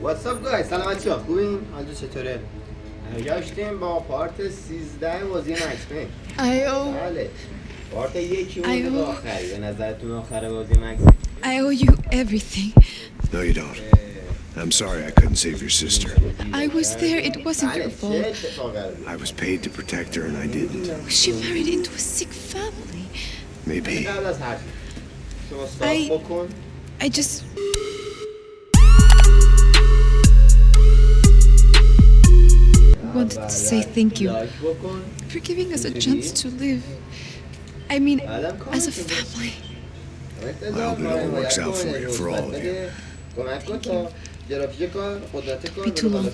واتساپ گایذ، سلام بچه‌ها، خوبین؟ حالتون چطوره؟ گشتیم با پارت 13 بازی مکس. بله. پارت یکی مونده به آخری. به نظرتون آخر بازی مکس؟ I owe you everything. No, you don't. I'm sorry I couldn't save your sister. I was there. It wasn't your fault. I was paid to protect her and I didn't. Was she married into a sick family? Maybe. I just... wanted to say thank you for giving us a chance to live. I mean, as a family. I hope it all works out for you, for all of you. Be too long.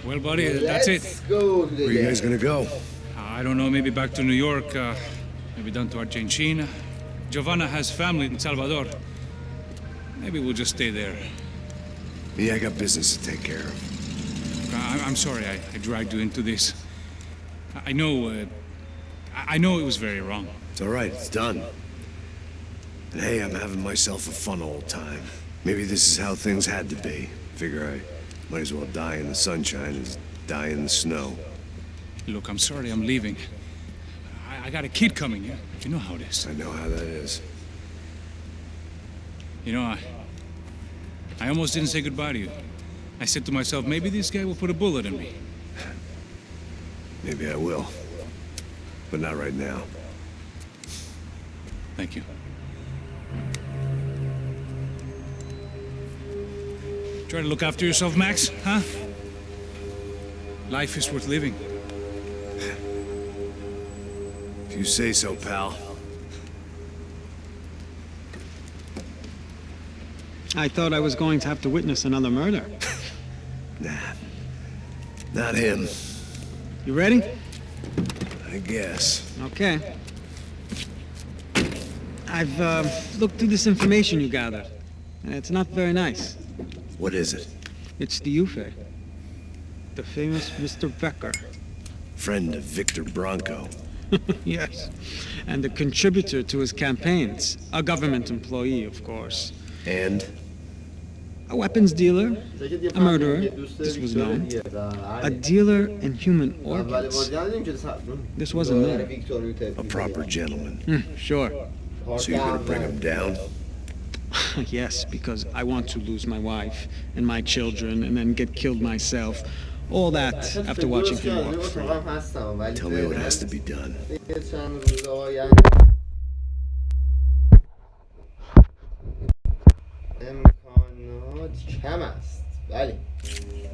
Well, buddy, that's it. Where are you guys gonna go? I don't know, maybe back to New York, maybe down to Argentina. Giovanna has family in Salvador. Maybe we'll just stay there. Me, I got business to take care of. I'm sorry I dragged you into this. I know it was very wrong. It's all right, it's done. And hey, I'm having myself a fun old time. Maybe this is how things had to be. Figure I might as well die in the sunshine as die in the snow. Look, I'm sorry I'm leaving. I got a kid coming, you know how it is. I know how that is. You know, I almost didn't say goodbye to you. I said to myself, maybe this guy will put a bullet in me. Maybe I will. But not right now. Thank you. Try to look after yourself, Max, huh? Life is worth living. If you say so, pal. I thought I was going to have to witness another murder. Nah. Not him. You ready? I guess. Okay. I've looked through this information you gathered, and it's not very nice. What is it? It's the Ufe, the famous Mr. Becker. Friend of Victor Bronco. Yes, and a contributor to his campaigns. A government employee, of course. And? A weapons dealer, a murderer, this was known. A dealer in human organs. This wasn't known. A proper gentleman. Sure. So you're gonna bring him down? Yes, because I want to lose my wife and my children and then get killed myself. All that after watching him walk free. Tell me what has to be done.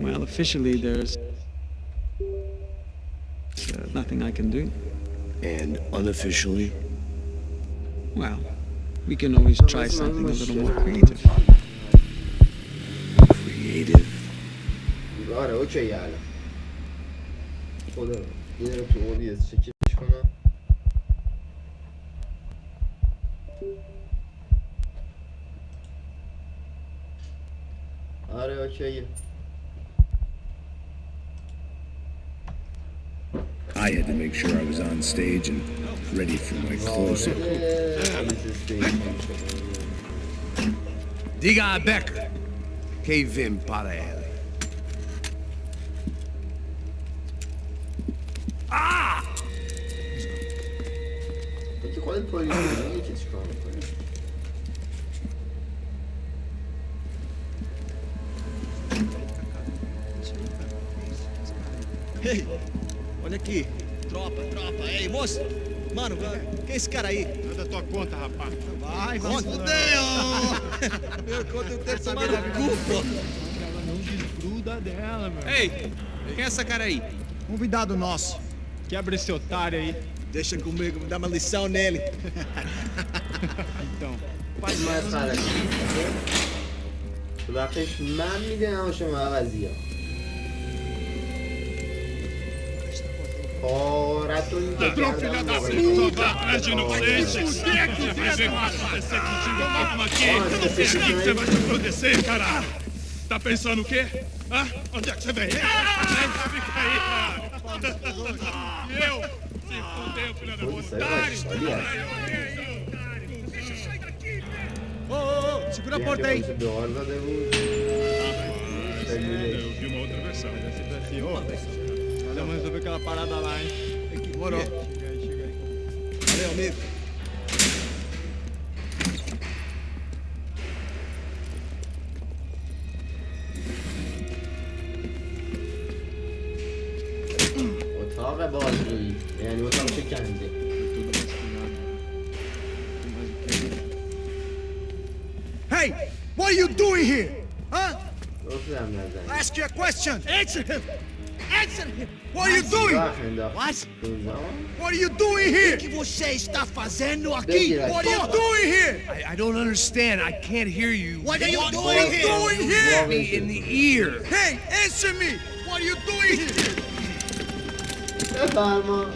Well, officially there's nothing I can do. And unofficially? Well, we can always try something a little more creative. Creative? آره اوکی الان خدا یه رو تو OBS چکش کنم. آره اوکیه. I had to make sure I was on stage and ready for my close-up. Diga a Becker. Che vim para ele. Ah! که خودت پلیس میگی که چیکار میکنی؟ Ei, olha aqui. Tropa. Ei, moço. Mano, quem é esse cara aí? Manda tua conta, rapaz. Vai, fudeu! Meu conta não tem tomar no cu, pô. Ela não desgruda dela, meu. Ei, quem é essa cara aí? Convidado nosso. Quebra esse otário aí. Deixa comigo, me dá uma lição nele. Então. faz mais para aqui. وقتش من میدونم شما عوضی ها پارتون Ladrão, filha da puta! É de inocente! O que é que vai acontecer contigo mesmo aqui? O que você vai te acontecer, caralho? Tá pensando o quê? Hã? Onde é que você vem? Fica aí, cara! E eu? Se fudeu, filha da puta! Segura a porta aí. Eu vi uma outra versão. Vamos resolver aquela parada lá, hein? Demorou. Chega aí. Valeu, amigo. اتاق بازجویی یعنی اتاق شکنجه. Hey, what are you doing here? Huh? گفتم نزنی. Ask you a question. Answer him. Answer him. What are you doing? What? What are you doing here? O que você está fazendo aqui? What are you doing here? I don't understand. I can't hear you. What are you doing here? Me in the ear. Hey, answer me. What are you doing here? بفرما.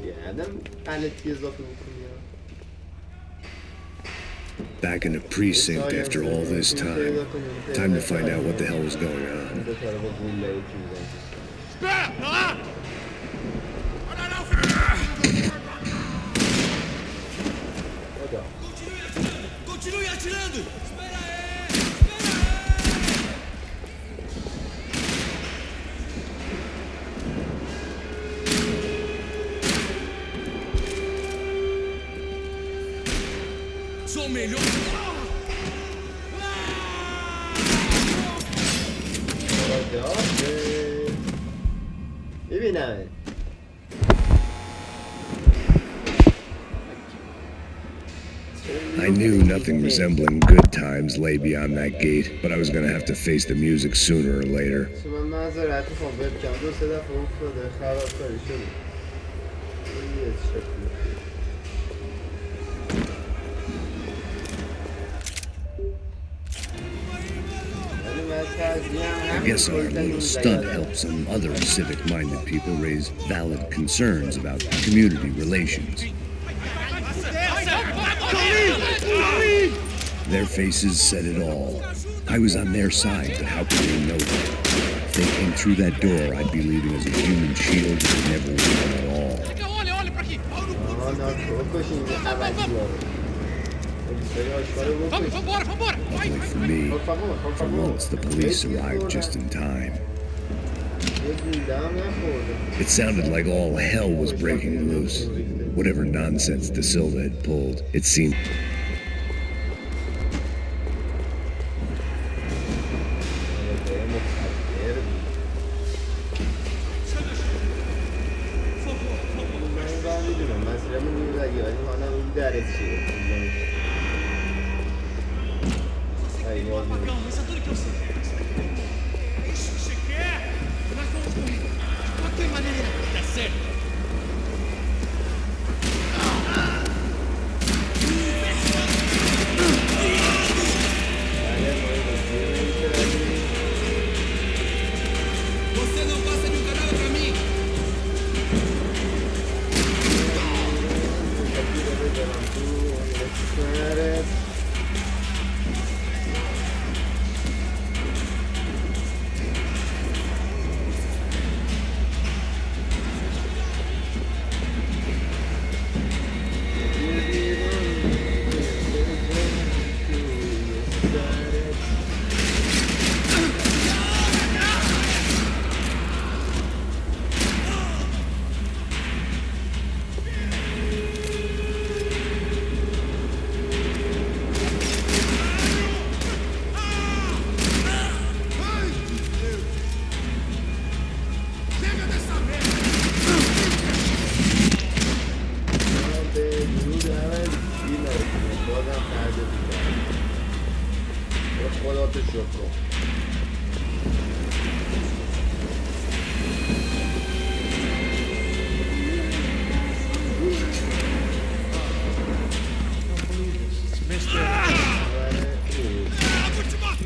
یه آدم غلطی اضافه بکنی. Back in the precinct after all this time. Time to find out what the hell was going on. Continue atirando. Espera aí. Sou melhor. ببینم. I knew nothing resembling good times lay beyond that gate, but I was gonna have to face the music sooner or later. من معذرت میخوام وبکم 2-3 دفعه افتاده خرابکاری شده. I guess our little stunt helped some other civic-minded people raise valid concerns about community relations. Their faces said it all. I was on their side, but how could they know that? If they came through that door, I'd be leaving as a human shield that never would at all. Luckily for me, for once the police arrived just in time. It sounded like all hell was breaking loose. Whatever nonsense De Silva had pulled, it seemed...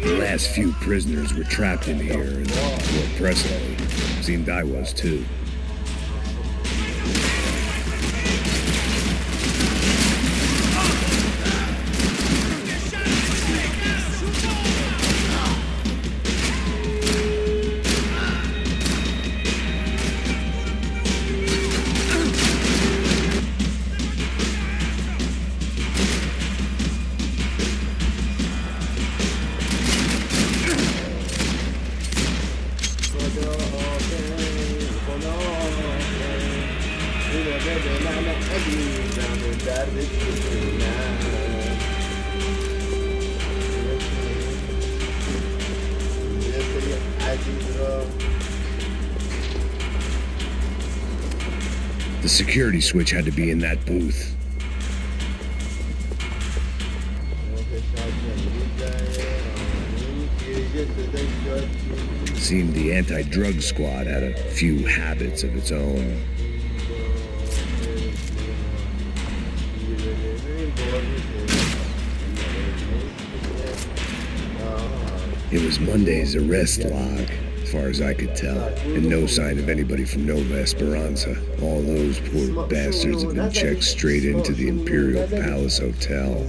The last few prisoners were trapped in here, and more presently, seemed I was too. The security switch had to be in that booth. Seemed the anti-drug squad had a few habits of its own. It was Monday's arrest log, as far as I could tell, and no sign of anybody from Nova Esperanza. All those poor bastards have been checked straight into the Imperial Palace Hotel.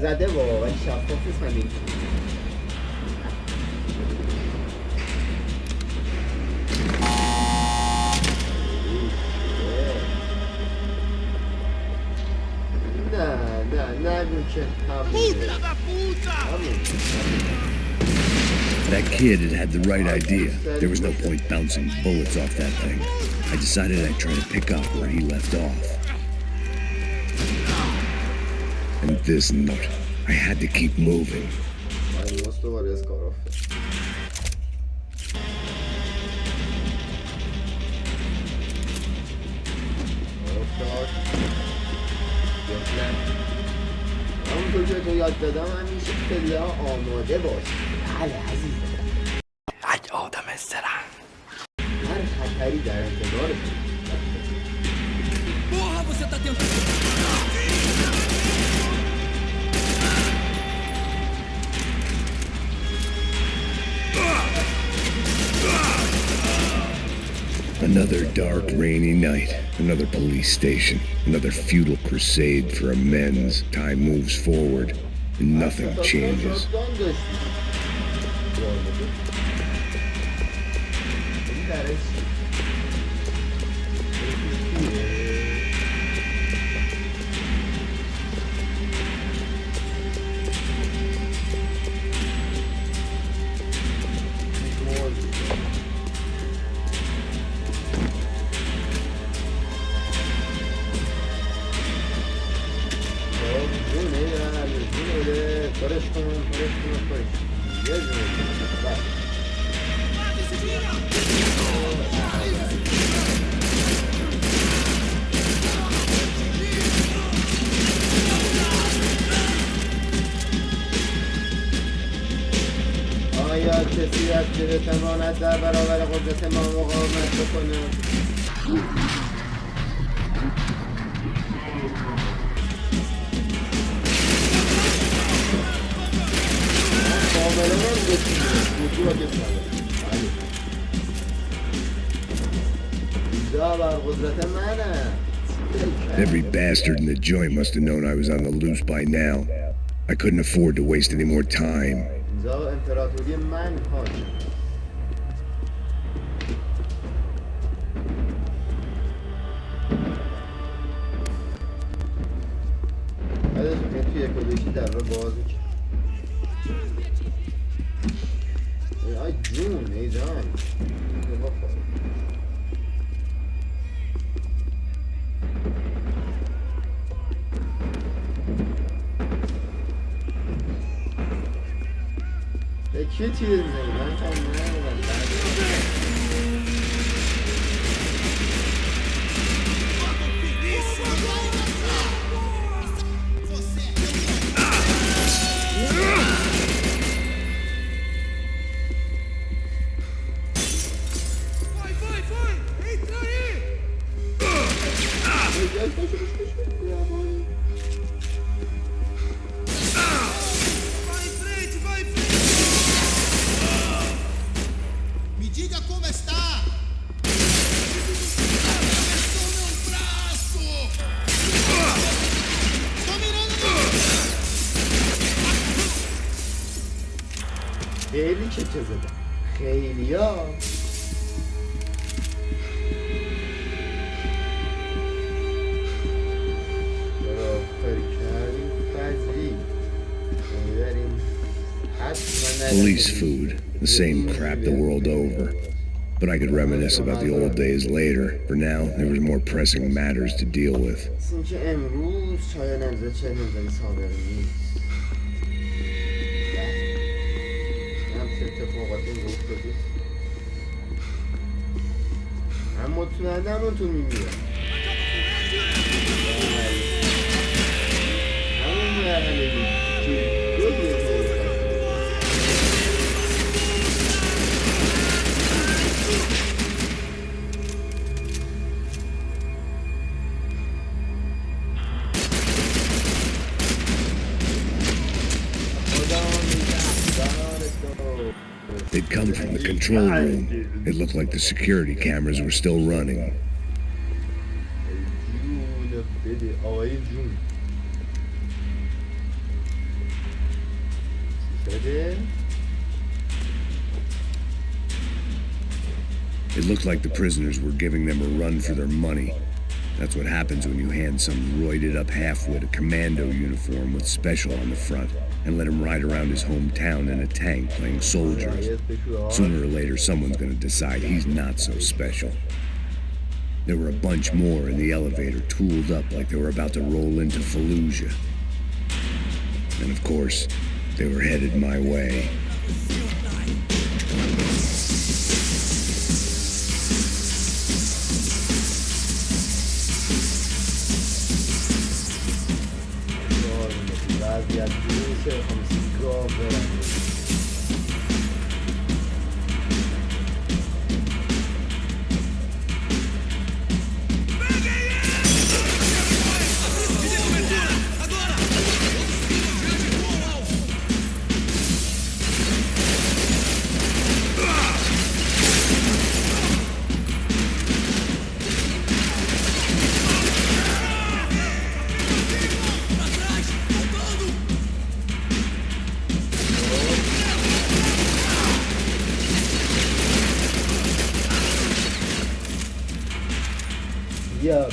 That kid had the right idea. There was no point bouncing bullets off that thing. I decided I'd try to pick up where he left off. And this note, I had to keep moving. همونطور که تو یاد دادم همیشه خیلی آماده باش. بله عزیزم. یک آدم استرن. هر خطری در انتظارت. Porra, você tá tentando. Another dark, rainy night. Another police station. Another futile crusade for amends. Time moves forward, and nothing changes. آیا کسی از که بتواند در برابر قدرت ما مقاومت بکنه؟ Every bastard in the joint must have known I was on the loose by now. I couldn't afford to waste any more time. چه چیزی میزنی؟ من تا خیلی چه زدم خیلی ها Police food, the same crap the world over. but I could reminisce about the old days later. For now, there was more pressing matters to deal with. They'd come from the control room. It looked like the security cameras were still running. It looked like the prisoners were giving them a run for their money. That's what happens when you hand some roided-up halfwit a commando uniform with special on the front and let him ride around his hometown in a tank playing soldiers. Sooner or later, someone's gonna decide he's not so special. There were a bunch more in the elevator, tooled up like they were about to roll into Fallujah. And of course, they were headed my way.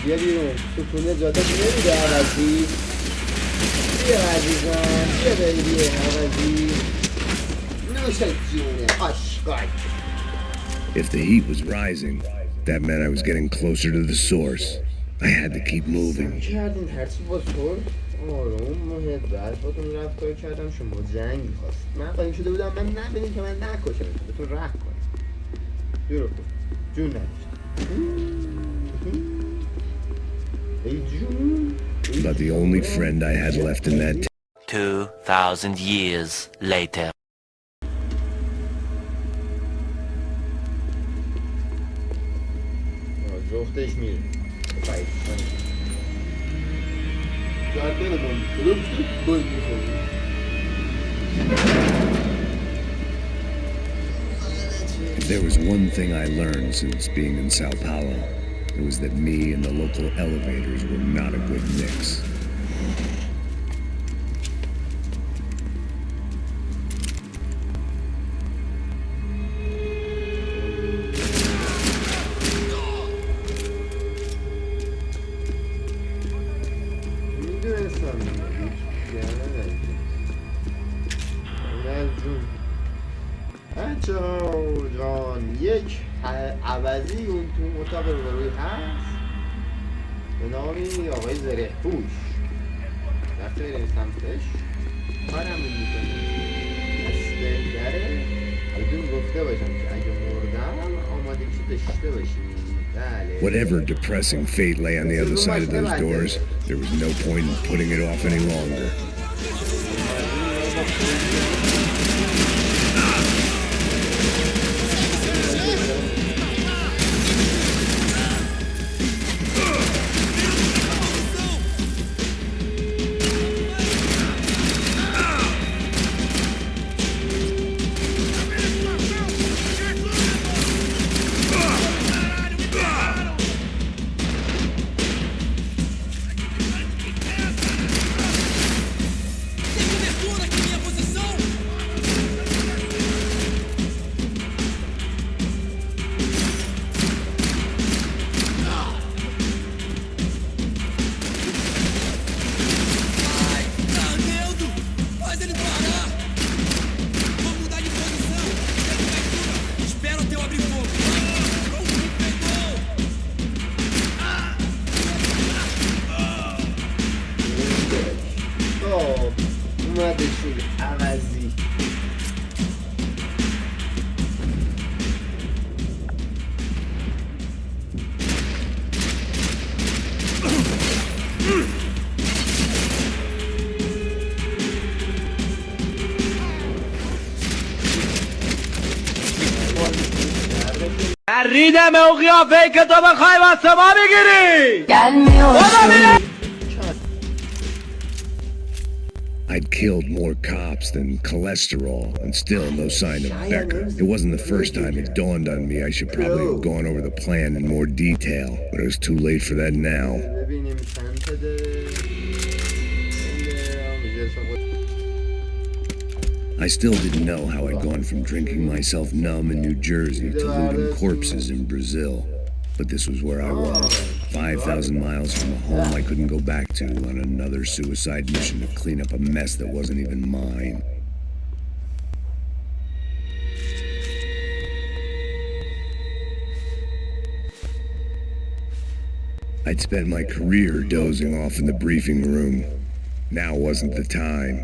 بیا بیرون سکونه جاده نمیده عوضی بیا عزیزم بیا بری عوضی نوش جونه اشغال. If the heat was rising, that meant I was getting closer to the source. I had to keep moving. کردین هرچی باز خورد آروم محبت باتون رفتار کردم شما جنگ خواست من قایم شده بودم من نبینید که من نکشم بهتون رحم کنم دورو کن جون نداشت But the only friend I had left in that 2,000 years later. جفتش میره If there was one thing I learned since being in Sao Paulo, it was that me and the local elevators were not a good mix. یک عوضی اون تو اتاق روبروی هست به نامی آقای زره پوش وقتی بریم سمتش کارم میکنیم دست بهتره بدون گفته باشم که اگه مردم آمادگیشو داشته باشیم. Whatever depressing fate lay on the other side of those doors, there was no point in putting it off any longer. اومدشون عوضی. ریدم اون قیافه که تو بخوای واسه ما بگیری. I'd killed more cops than cholesterol, and still no sign of Becker. It wasn't the first time it dawned on me I should probably have gone over the plan in more detail, but it was too late for that now. I still didn't know how I'd gone from drinking myself numb in New Jersey to looting corpses in Brazil. But this was where I was, 5,000 miles from a home I couldn't go back to, on another suicide mission to clean up a mess that wasn't even mine. I'd spent my career dozing off in the briefing room. Now wasn't the time.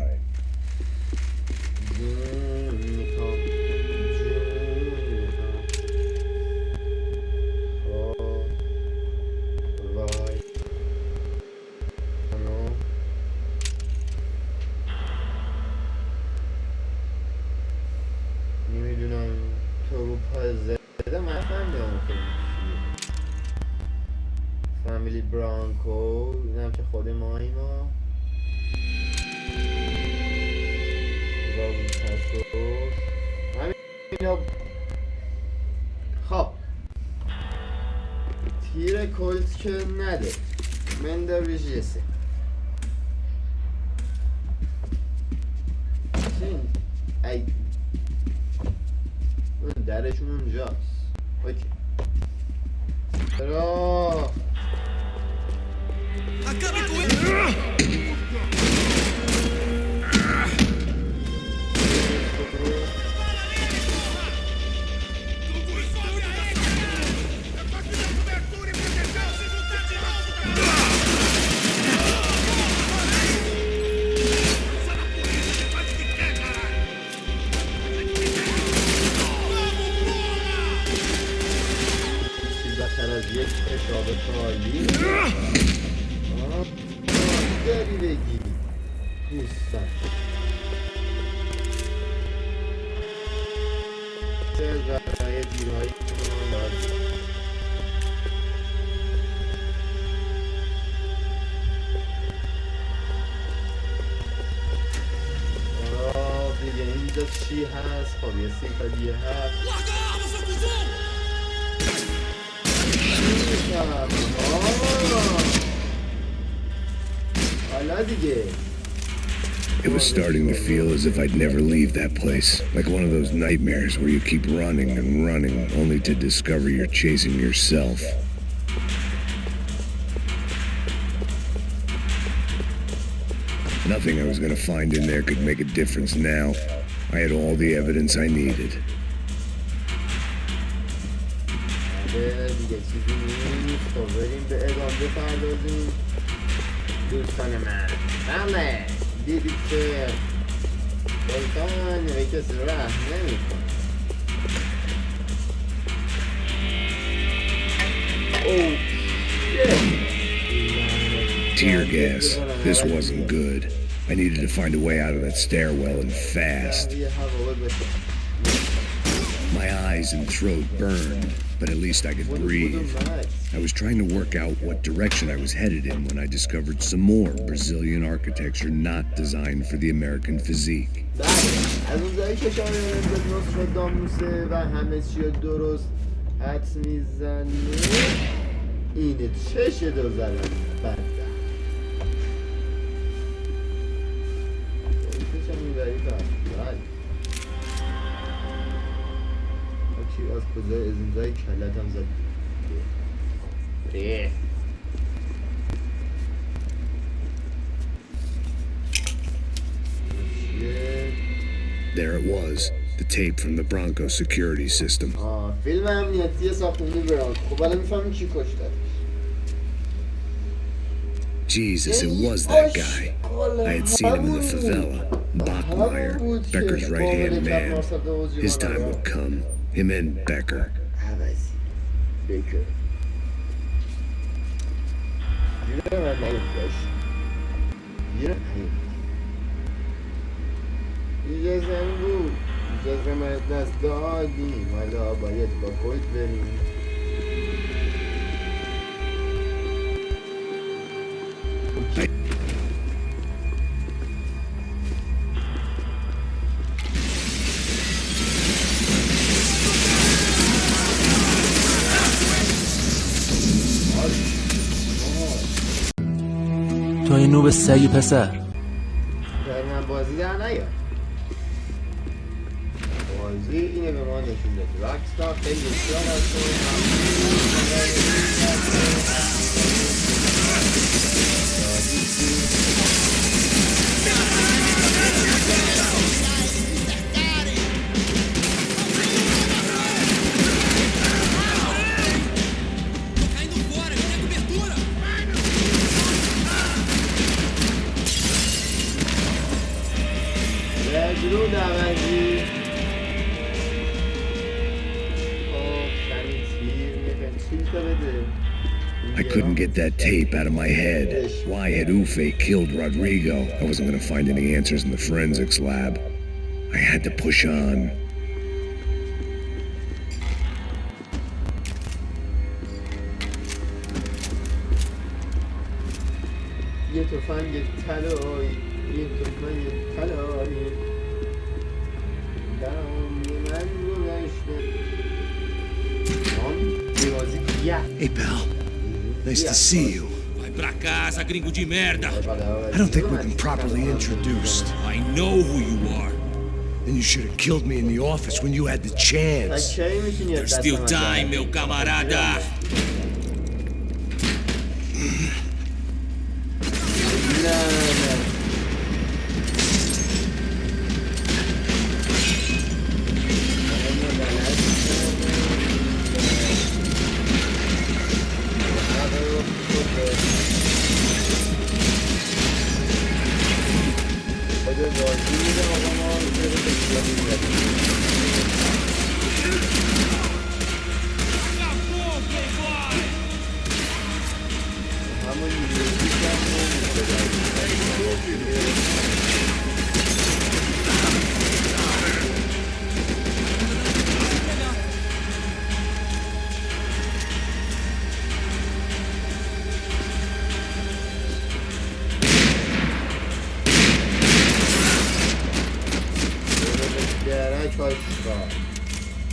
فامیلی برانکو اینم که خود ماهی ما همین. خب تیر کلت که نده من در بیشیسه چین ای اون درشون اونجاست. اوکی برا چی هست؟ خب یه سیکادیه هست حالا دیگه It was starting to feel as if I'd never leave that place, like one of those nightmares where you keep running and running only to discover you're chasing yourself. Nothing I was going to find in there could make a difference now. I had all the evidence I needed. دیگه چیزی نیست. خب بریم به ادامه بپردازیم. دوستان من بله دیدید که سلطان یه کسی رو رحم نمی‌کنه. Oh shit. Tear gas. This wasn't good. I needed to find a way out of that stairwell and fast. My eyes and throat burned, but at least I could breathe. I was trying to work out what direction I was headed in when I discovered some more Brazilian architecture not designed for the American physique. از اونجایی که شاید نوستراداموسه و همه چی رو درست حدس میزنه اینه چش دو زدن بده چشم میبری فرد چی از کجای از اینجای کلت هم زد بره There it was, the tape from the Bronco security system. فیلم امنیتی ساختمون برانکو. خب الان میفهمیم چی کشته. Jesus, it was that guy. I had seen him in the favela. Bachmeyer, Becker's right-hand man. His time would come. Him and Becker. Becker. اجازه بود. اجازه من دست دادیم. حالا باید با خود بریم. تو این نوب سگی پسر در من بازی در نیار بازی اینه به ما نشون داده راکستار خیلی بسیار از I couldn't get that tape out of my head. Why had Ufe killed Rodrigo? I wasn't going to find any answers in the forensics lab. I had to push on. یه تفنگ طلایی یه تفنگ طلایی من گذشته Hey, pal. Nice to see you. Vai pra casa, gringo de merda! I don't think we've been properly introduced. I know who you are. Then you should have killed me in the office when you had the chance. There's still time, meu camarada!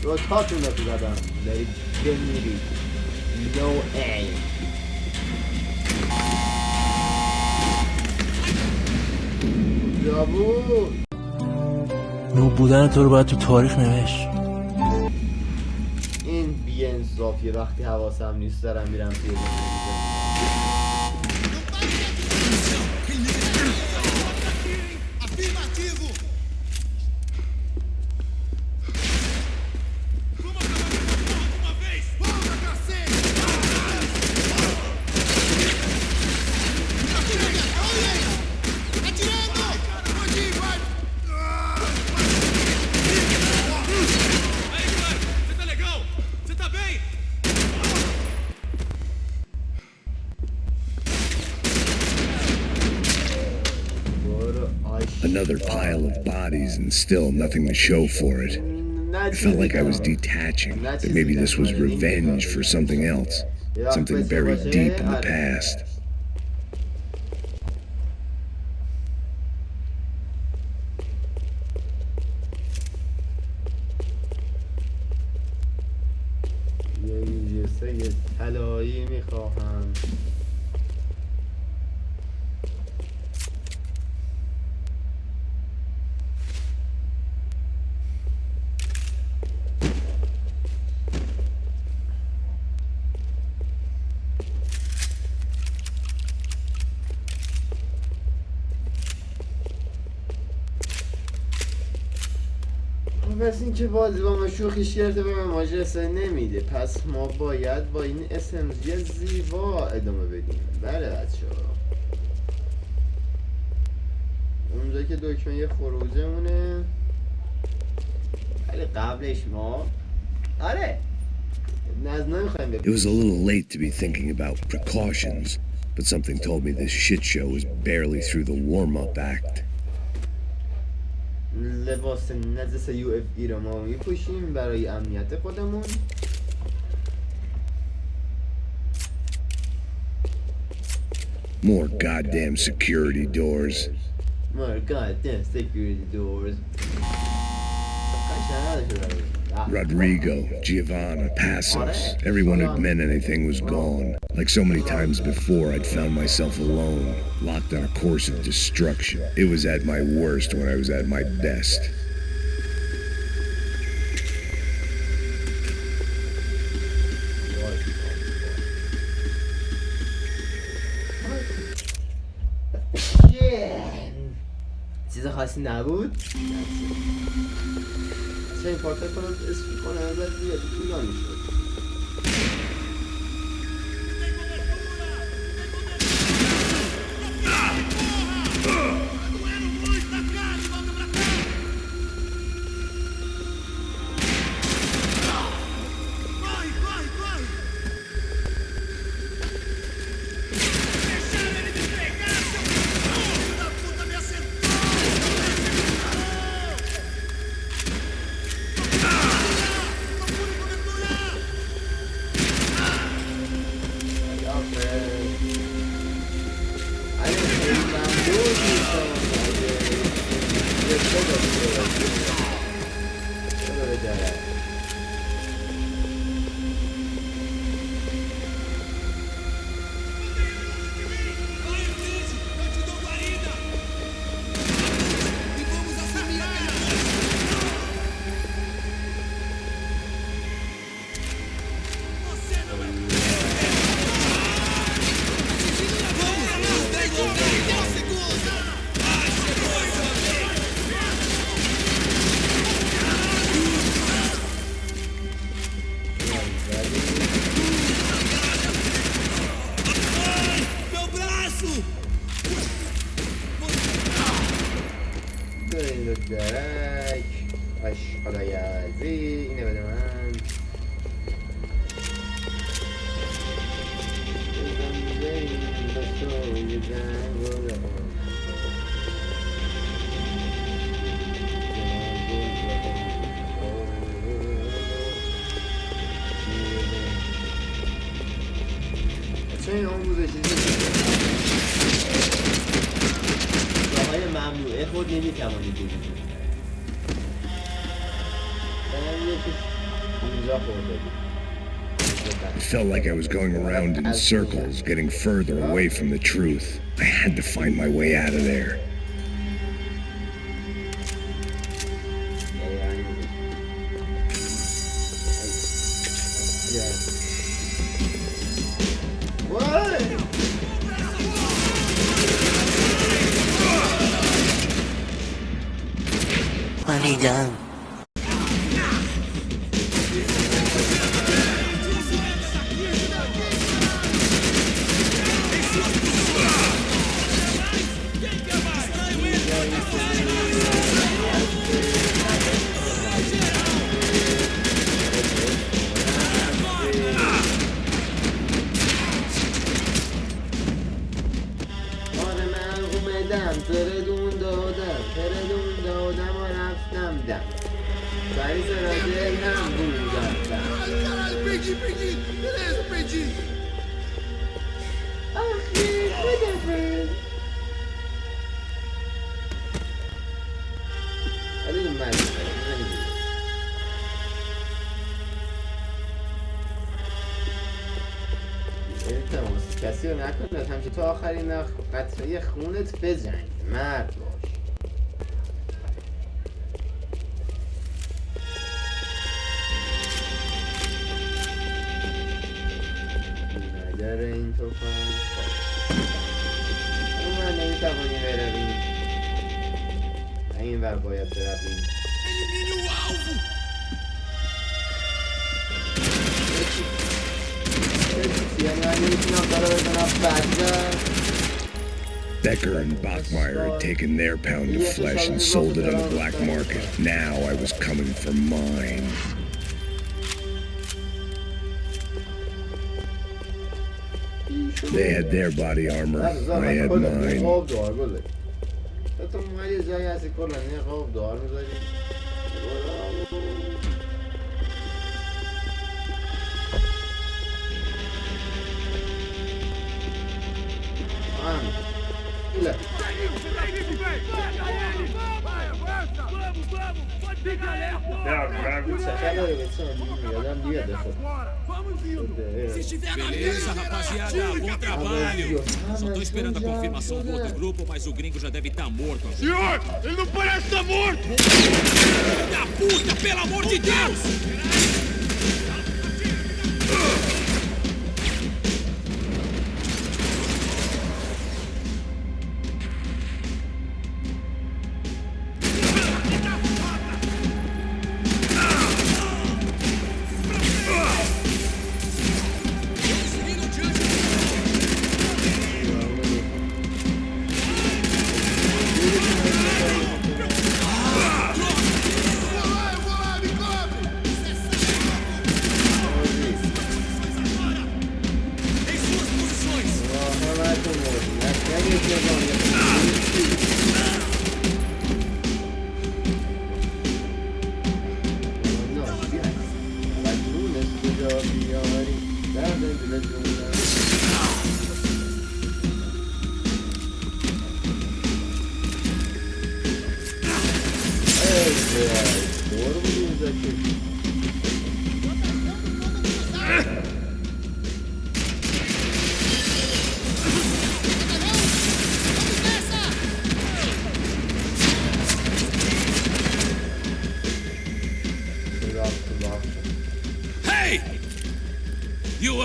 روتاتون رو زدم دارید بمیرید No aim جابون نوب بودن تو رو باید تو تاریخ نوشت این بی‌انصافیه وقتی حواسم نیست دارم میرم توی زندگی Another pile of bodies and still nothing to show for it. It felt like I was detaching, that maybe this was revenge for something else, something buried deep in the past. یه جسه طلایی میخواهم پس این که بازی با ما شوخیش کرده به من ماجرسه نمیده پس ما باید با این اسمزی زیبا ادامه بدیم بله بچه ها اونجا اینجا که دکمه خروجه مونه. خیلی قبلش ما آره It was a little late to be thinking about precautions, but something told me this shit show was barely through the warm-up act. لباس نجس UFE رو ما میپوشیم برای امنیت خودمون. More goddamn security doors. More goddamn security doors. Rodrigo, Giovanna, Passos, everyone who'd meant anything was gone. Like so many times before, I'd found myself alone, locked on a course of destruction. It was at my worst when I was at my best. چیز خاصی نبود؟ چه این پارت کنم اسمی کنم ازت بیاد طولانی شد. درک اشغالا اینه بده من. چه این آموزشی راهای ممنوعه خود نمیتوانی بودید. It felt like I was going around in circles, getting further away from the truth. I had to find my way out of there. کسی رو نکنید همچه تا آخرین قطره خونت بجنگ مرد باش. نداره این توفن من نمیتوانی برویم این ور باید برویم. یعنی من نمیتونم برای بزنم بدن Becker and Bachmeyer had taken their pound of flesh and sold it on the black market. Now I was coming for mine. They had their body armor, I had mine. Beleza, rapaziada, bom trabalho. Só tô esperando a confirmação do outro grupo, mas o gringo já deve estar morto. Senhor, ele não parece estar morto! Filho da puta, pelo amor de Deus!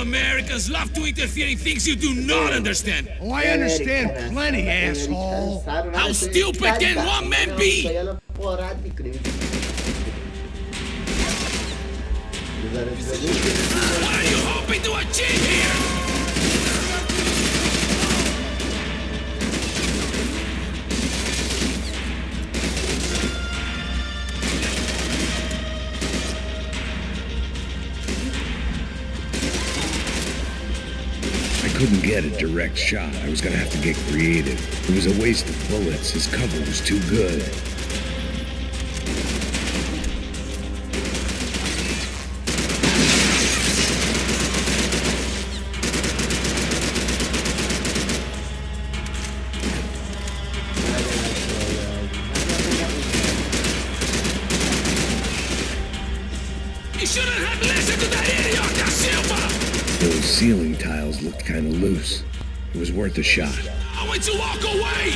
Americans love to interfere in things you do not understand. Oh, I understand plenty, asshole. How stupid can one man be? What are you hoping to achieve here? I couldn't get a direct shot. I was gonna have to get creative. It was a waste of bullets. His cover was too good. You shouldn't have listened to the idiot, Da Silva! Those ceiling tiles looked kind of loose. It was worth a shot. I want to walk away!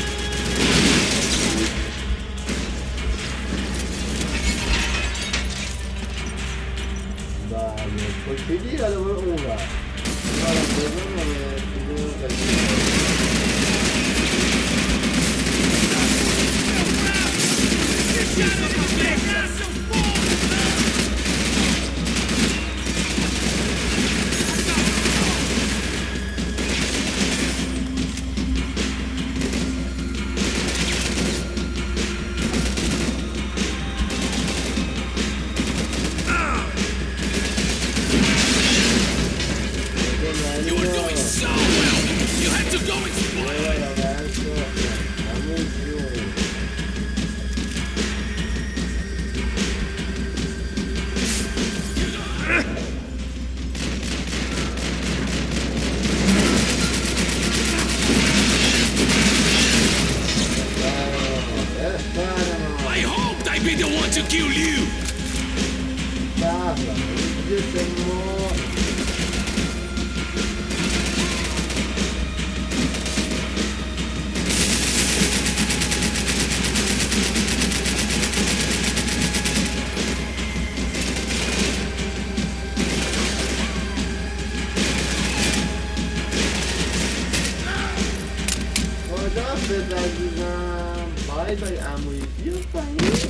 Bye bye, I'm with you, bye bye.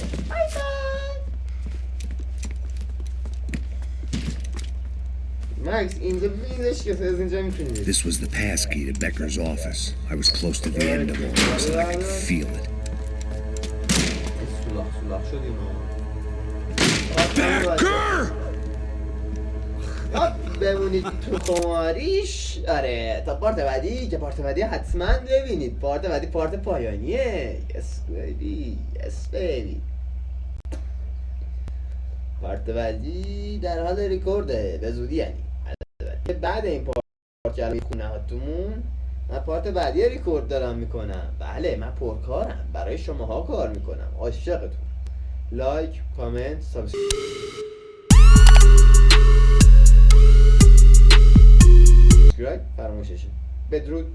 مکس اینجا ببینش که از اینجا میتونی This was the passkey to Becker's office. I was close to the end of almost and I could feel it. سولاخ شدیم Becker! بمونید تو خماریش. آره تا پارت بعدی که پارت بعدی حتما ببینید. پارت بعدی پارت پایانیه. Yes baby, yes baby. پارت بعدی در حال ریکورده به زودی، یعنی بعد این پارت که الان میخونه هاتون من پارت بعدی ریکورد دارم میکنم. بله من پرکارم، برای شماها کار میکنم، عاشقتون. لایک، کامنت، سابسکرایب فراموششه. بدرود.